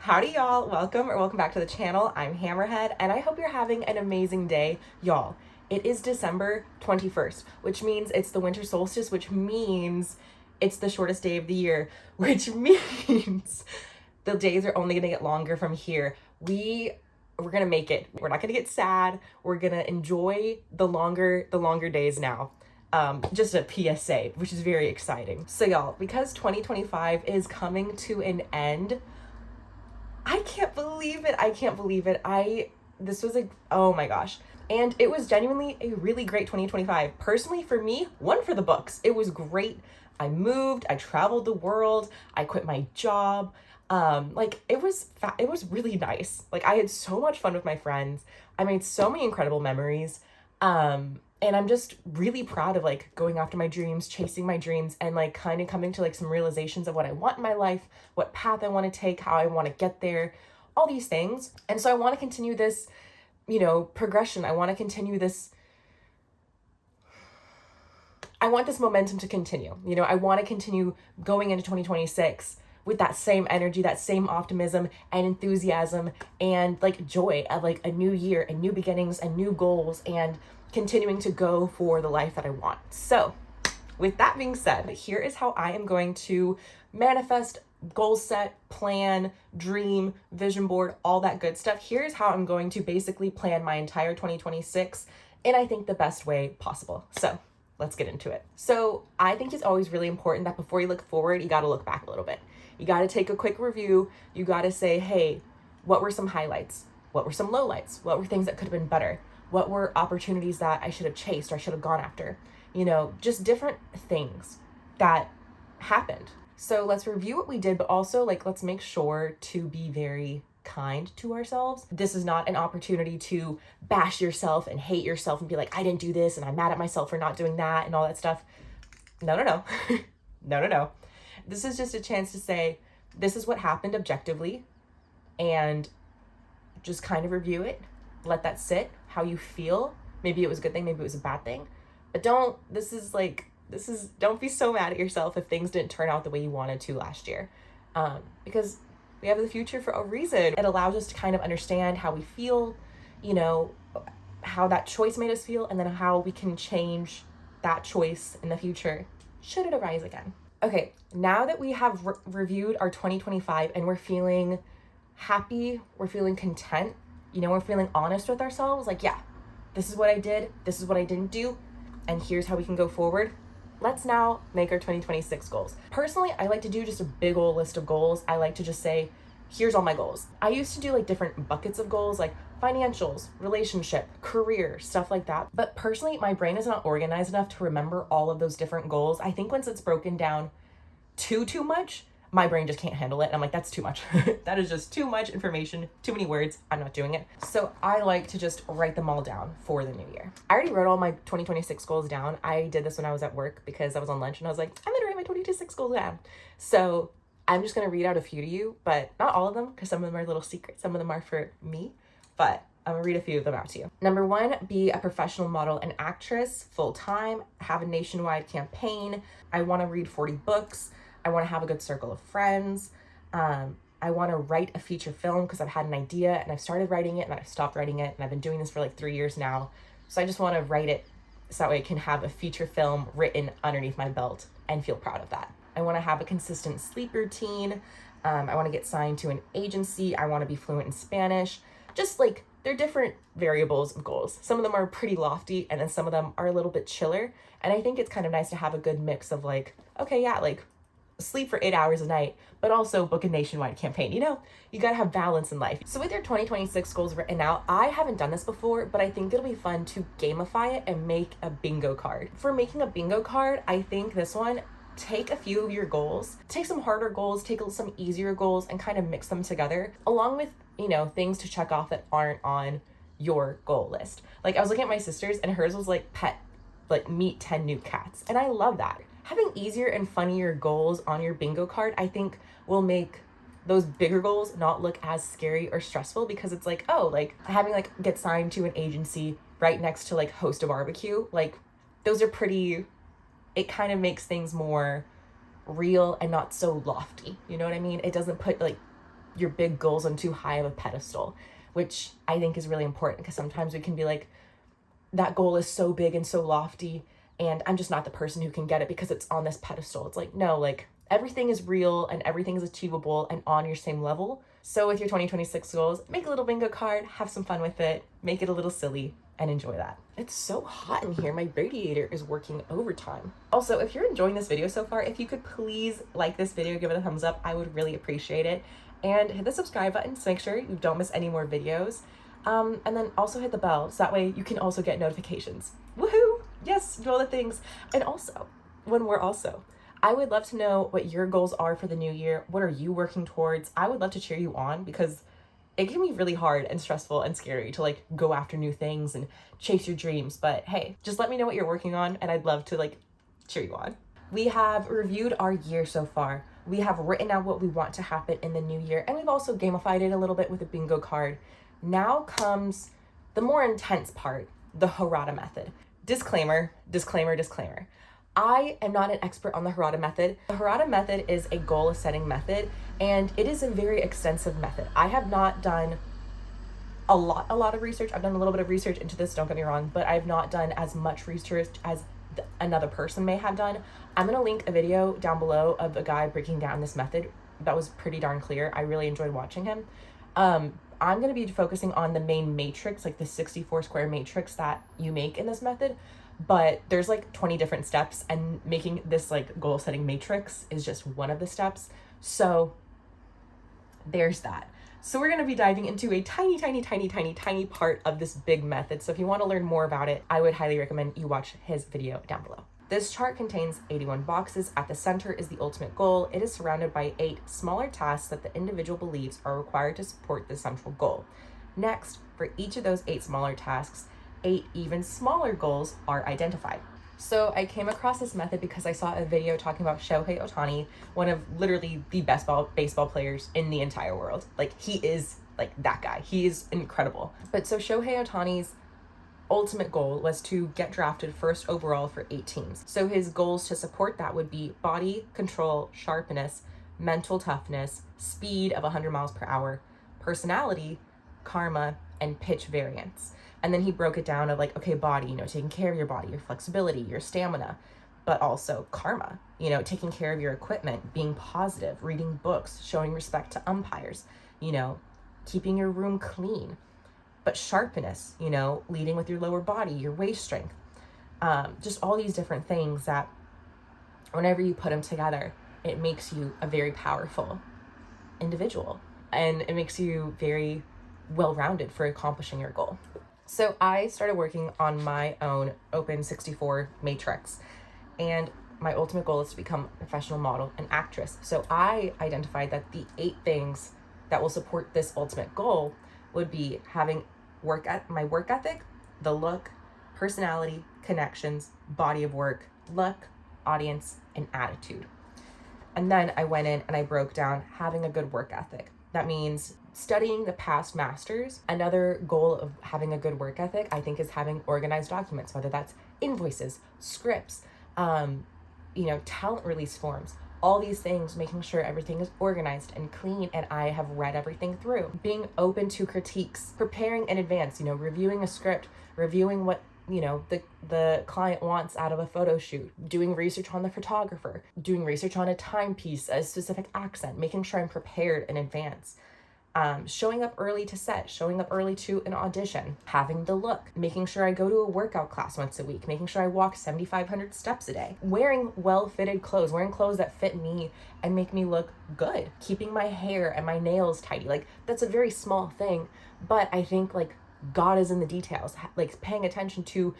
Howdy y'all, welcome back to the channel. I'm Hammerhead and I hope you're having an amazing day. Y'all, it is December 21st, which means it's the winter solstice, which means it's the shortest day of the year, which means the days are only gonna get longer from here. We're gonna make it. We're not gonna get sad. We're gonna enjoy the longer days now. Just a PSA, which is very exciting. So y'all, because 2025 is coming to an end, I can't believe it. This was oh my gosh. And it was genuinely a really great 2025. Personally, for me, one for the books. It was great. I moved, I traveled the world, I quit my job. It was really nice. Like, I had so much fun with my friends. I made so many incredible memories. And I'm just really proud of like going after my dreams, chasing my dreams, and like kind of coming to like some realizations of what I want in my life, what path I want to take, how I want to get there, all these things. And so I want to continue this, progression. I want to continue this. I want this momentum to continue. I want to continue going into 2026 with that same energy, that same optimism and enthusiasm and like joy of like a new year and new beginnings and new goals and continuing to go for the life that I want. So with that being said, here is how I am going to manifest, goal set, plan, dream, vision board, all that good stuff. Here's how I'm going to basically plan my entire 2026 in, I think, the best way possible. So let's get into it. So I think it's always really important that before you look forward, you got to look back a little bit. You got to take a quick review. You got to say, hey, what were some highlights? What were some lowlights? What were things that could have been better? What were opportunities that I should have chased or I should have gone after? Just different things that happened. So let's review what we did, but also let's make sure to be very kind to ourselves. This is not an opportunity to bash yourself and hate yourself and be like, I didn't do this and I'm mad at myself for not doing that and all that stuff. No. No. This is just a chance to say, this is what happened objectively, and just kind of review it. Let that sit, how you feel. Maybe it was a good thing, maybe it was a bad thing. But don't be so mad at yourself if things didn't turn out the way you wanted to last year. Because we have the future for a reason. It allows us to kind of understand how we feel, how that choice made us feel, and then how we can change that choice in the future, should it arise again. Okay, now that we have reviewed our 2025 and we're feeling happy, we're feeling content, we're feeling honest with ourselves, like, yeah, this is what I did, this is what I didn't do, and here's how we can go forward. Let's now make our 2026 goals. Personally, I like to do just a big old list of goals. I like to just say, here's all my goals. I used to do like different buckets of goals, like financials, relationship, career, stuff like that. But personally, my brain is not organized enough to remember all of those different goals. I think once it's broken down too much, my brain just can't handle it. And I'm like, that's too much. That is just too much information, too many words. I'm not doing it. So I like to just write them all down for the new year. I already wrote all my 2026 goals down. I did this when I was at work because I was on lunch and I was like, I'm gonna write my 2026 goals down. So I'm just gonna read out a few to you, but not all of them, because some of them are little secrets. Some of them are for me, but I'm gonna read a few of them out to you. Number 1, be a professional model and actress full-time, have a nationwide campaign. I wanna read 40 books. I want to have a good circle of friends. I want to write a feature film because I've had an idea and I've started writing it and I've stopped writing it, and I've been doing this for like 3 years now. So I just want to write it so that way I can have a feature film written underneath my belt and feel proud of that. I want to have a consistent sleep routine. I want to get signed to an agency. I want to be fluent in Spanish. Just like, they're different variables of goals. Some of them are pretty lofty and then some of them are a little bit chiller. And I think it's kind of nice to have a good mix of like, okay, yeah, like sleep for 8 hours a night, but also book a nationwide campaign. You gotta have balance in life. So with your 2026 goals written out, I haven't done this before, but I think it'll be fun to gamify it and make a bingo card. For making a bingo card, I think this one, take a few of your goals, take some harder goals, take some easier goals, and kind of mix them together, along with, things to check off that aren't on your goal list. Like, I was looking at my sister's and hers was like meet 10 new cats. And I love that. Having easier and funnier goals on your bingo card, I think, will make those bigger goals not look as scary or stressful, because it's like, oh, like having like get signed to an agency right next to like host a barbecue, like those are pretty, it kind of makes things more real and not so lofty. You know what I mean? It doesn't put like your big goals on too high of a pedestal, which I think is really important, because sometimes we can be like, that goal is so big and so lofty, and I'm just not the person who can get it because it's on this pedestal. It's like, no, like everything is real and everything is achievable and on your same level. So with your 2026 goals, make a little bingo card, have some fun with it, make it a little silly, and enjoy that. It's so hot in here. My radiator is working overtime. Also, if you're enjoying this video so far, if you could please like this video, give it a thumbs up, I would really appreciate it. And hit the subscribe button to make sure you don't miss any more videos. And then also hit the bell, so that way you can also get notifications. Woohoo! Yes, do all the things. And also, I would love to know what your goals are for the new year. What are you working towards? I would love to cheer you on, because it can be really hard and stressful and scary to like go after new things and chase your dreams. But hey, just let me know what you're working on, and I'd love to like cheer you on. We have reviewed our year so far. We have written out what we want to happen in the new year, and we've also gamified it a little bit with a bingo card. Now comes the more intense part, the Harada Method. Disclaimer, disclaimer, disclaimer. I am not an expert on the Harada Method. The Harada Method is a goal setting method, and it is a very extensive method. I have not done a lot of research. I've done a little bit of research into this, don't get me wrong, but I've not done as much research as another person may have done. I'm gonna link a video down below of a guy breaking down this method that was pretty darn clear. I really enjoyed watching him. I'm going to be focusing on the main matrix, like the 64 square matrix that you make in this method, but there's like 20 different steps, and making this like goal setting matrix is just one of the steps. So there's that. So we're going to be diving into a tiny part of this big method. So if you want to learn more about it, I would highly recommend you watch his video down below. This chart contains 81 boxes. At the center is the ultimate goal. It is surrounded by 8 smaller tasks that the individual believes are required to support the central goal. Next, for each of those 8 smaller tasks, 8 even smaller goals are identified. So I came across this method because I saw a video talking about Shohei Ohtani, one of literally the best baseball players in the entire world. Like, he is like that guy. He is incredible. But so Shohei Ohtani's ultimate goal was to get drafted first overall for 8 teams. So his goals to support that would be body control, sharpness, mental toughness, speed of 100 miles per hour, personality, karma, and pitch variance. And then he broke it down of like, okay, body, you know, taking care of your body, your flexibility, your stamina, but also karma, you know, taking care of your equipment, being positive, reading books, showing respect to umpires, you know, keeping your room clean. But sharpness, you know, leading with your lower body, your waist strength, just all these different things that whenever you put them together, it makes you a very powerful individual, and it makes you very well-rounded for accomplishing your goal. So I started working on my own open 64 matrix, and my ultimate goal is to become a professional model and actress. So I identified that the 8 things that will support this ultimate goal would be having my work ethic, the look, personality, connections, body of work, luck, audience, and attitude. And then I went in and I broke down having a good work ethic. That means studying the past masters. Another goal of having a good work ethic, I think, is having organized documents, whether that's invoices, scripts, talent release forms, all these things, making sure everything is organized and clean, and I have read everything through. Being open to critiques, preparing in advance, reviewing a script, reviewing what, the client wants out of a photo shoot, doing research on the photographer, doing research on a timepiece, a specific accent, making sure I'm prepared in advance. Showing up early to set, showing up early to an audition, having the look, making sure I go to a workout class once a week, making sure I walk 7,500 steps a day, wearing well-fitted clothes, wearing clothes that fit me and make me look good, keeping my hair and my nails tidy. Like, that's a very small thing, but I think like God is in the details, like paying attention to,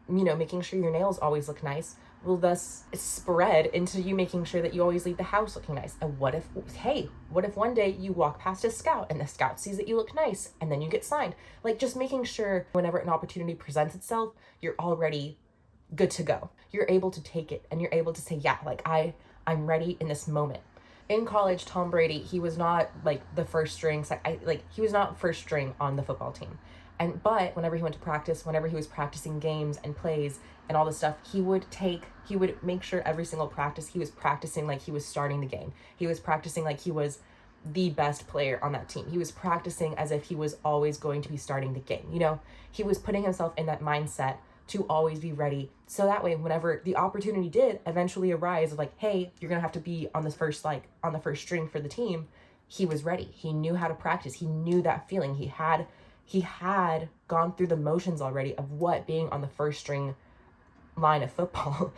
making sure your nails always look nice will thus spread into you making sure that you always leave the house looking nice. And what if one day you walk past a scout and the scout sees that you look nice and then you get signed? Like, just making sure whenever an opportunity presents itself, you're already good to go. You're able to take it and you're able to say, yeah, like I'm ready in this moment. In college, Tom Brady, he was not like the first string, he was not first string on the football team. But whenever he went to practice, whenever he was practicing games and plays and all this stuff, he would make sure every single practice he was practicing like he was starting the game. He was practicing like he was, the best player on that team. He was practicing as if he was always going to be starting the game. You know, he was putting himself in that mindset to always be ready. So that way, whenever the opportunity did eventually arise of like, hey, you're going to have to be on on the first string for the team, he was ready. He knew how to practice. He knew that feeling. He had gone through the motions already of what being on the first string line of football.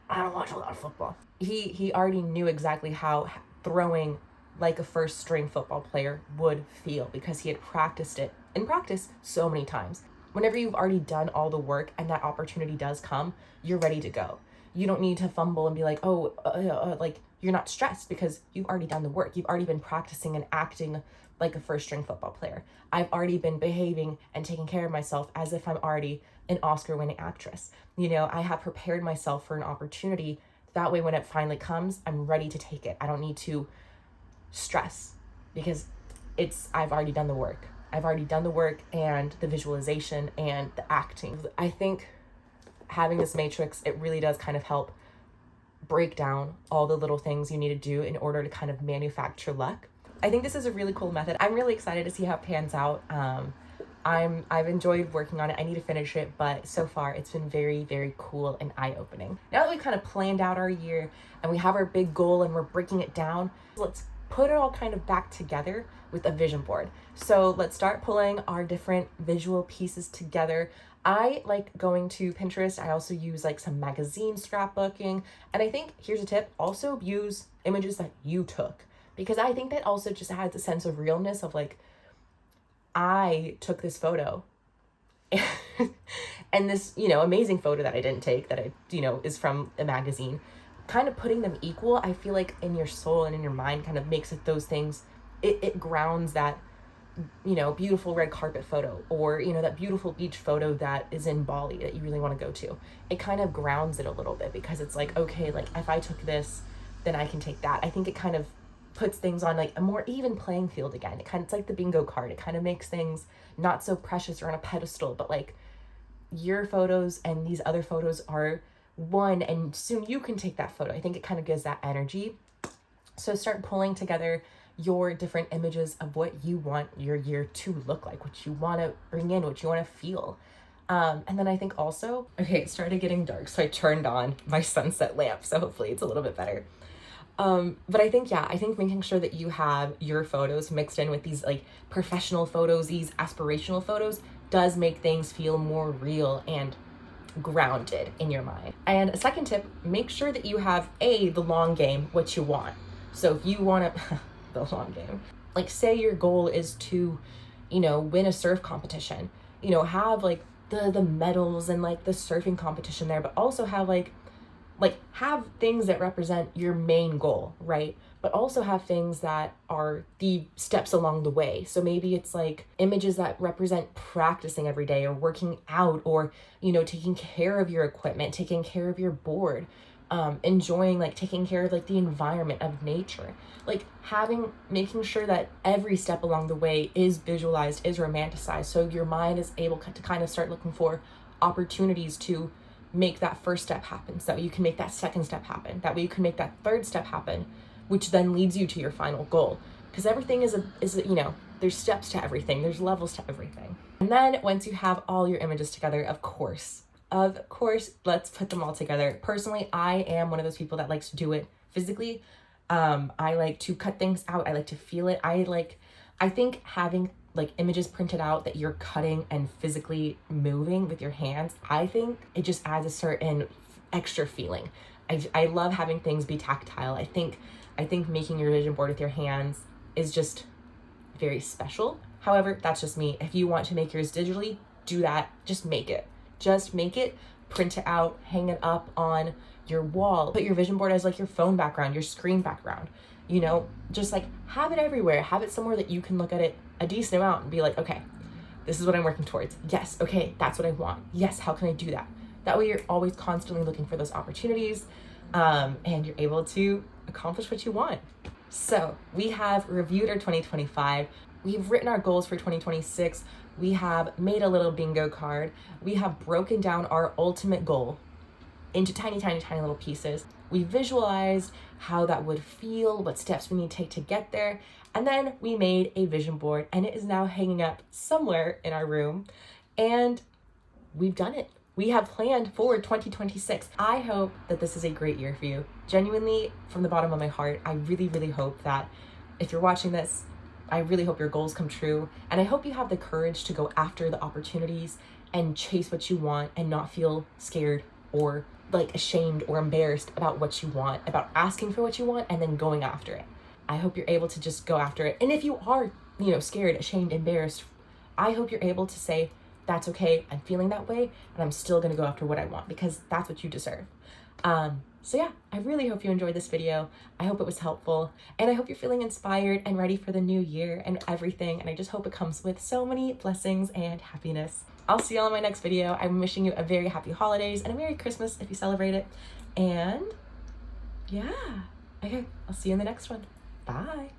I don't watch a lot of football. He already knew exactly how throwing like a first string football player would feel because he had practiced it in practice so many times. Whenever you've already done all the work and that opportunity does come, you're ready to go. You don't need to fumble and be like, like you're not stressed because you've already done the work. You've already been practicing and acting like a first string football player. I've already been behaving and taking care of myself as if I'm already an Oscar winning actress. You know, I have prepared myself for an opportunity. That way, when it finally comes, I'm ready to take it. I don't need to stress because I've already done the work. I've already done the work and the visualization and the acting. I think having this matrix, it really does kind of help break down all the little things you need to do in order to kind of manufacture luck. I think this is a really cool method. I'm really excited to see how it pans out. I've enjoyed working on it. I need to finish it, but so far it's been very, very cool and eye-opening. Now that we've kind of planned out our year and we have our big goal and we're breaking it down, let's put it all kind of back together with a vision board. So let's start pulling our different visual pieces together. I like going to Pinterest. I also use like some magazine scrapbooking. And I think here's a tip, also use images that you took, because I think that also just adds a sense of realness of like, I took this photo and this, you know, amazing photo that I didn't take that I, you know, is from a magazine. Kind of putting them equal, I feel like in your soul and in your mind kind of makes it those things, it grounds that, you know, beautiful red carpet photo or, you know, that beautiful beach photo that is in Bali that you really want to go to. It kind of grounds it a little bit because it's like, okay, like if I took this, then I can take that. I think it kind of puts things on like a more even playing field again. It's like the bingo card. It kind of makes things not so precious or on a pedestal, but like your photos and these other photos are one and soon you can take that photo. I think it kind of gives that energy. So start pulling together your different images of what you want your year to look like, what you want to bring in, what you want to feel. And then I think also, okay, it started getting dark, so I turned on my sunset lamp, so hopefully it's a little bit better. But I think making sure that you have your photos mixed in with these like professional photos, these aspirational photos, does make things feel more real and grounded in your mind. And a second tip, make sure that you have the long game, what you want. So if you want to, the long game, like say your goal is to, you know, win a surf competition, you know, have like the medals and like the surfing competition there, but also have like have things that represent your main goal, right? But also have things that are the steps along the way. So maybe it's like images that represent practicing every day or working out or, you know, taking care of your equipment, taking care of your board, enjoying like taking care of like the environment of nature, like making sure that every step along the way is visualized, is romanticized. So your mind is able to kind of start looking for opportunities to make that first step happen, so you can make that second step happen, that way you can make that third step happen, which then leads you to your final goal. Because everything is you know, there's steps to everything, there's levels to everything. And then once you have all your images together, of course, let's put them all together. Personally, I am one of those people that likes to do it physically. I like to cut things out, I like to feel it. I think having like images printed out that you're cutting and physically moving with your hands, I think it just adds a certain extra feeling. I love having things be tactile. I think making your vision board with your hands is just very special. However, that's just me. If you want to make yours digitally, do that. Just make it, print it out, hang it up on your wall, put your vision board as like your phone background, your screen background, you know, just like have it everywhere, have it somewhere that you can look at it a decent amount and be like, okay, this is what I'm working towards. Yes, okay, that's what I want. Yes, how can I do that? That way you're always constantly looking for those opportunities, and you're able to accomplish what you want. So we have reviewed our 2025. We've written our goals for 2026. We have made a little bingo card. We have broken down our ultimate goal into tiny, tiny, tiny little pieces. We visualized how that would feel, what steps we need to take to get there. And then we made a vision board, and it is now hanging up somewhere in our room. And we've done it. We have planned for 2026. I hope that this is a great year for you. Genuinely, from the bottom of my heart, I really, really hope that if you're watching this, I really hope your goals come true. And I hope you have the courage to go after the opportunities and chase what you want and not feel scared or like ashamed or embarrassed about what you want, about asking for what you want and then going after it. I hope you're able to just go after it. And if you are, scared, ashamed, embarrassed, I hope you're able to say, that's okay, I'm feeling that way, and I'm still gonna go after what I want because that's what you deserve. So yeah, I really hope you enjoyed this video. I hope it was helpful, and I hope you're feeling inspired and ready for the new year and everything, and I just hope it comes with so many blessings and happiness. I'll see you all in my next video. I'm wishing you a very happy holidays and a Merry Christmas if you celebrate it, and yeah, okay, I'll see you in the next one. Bye.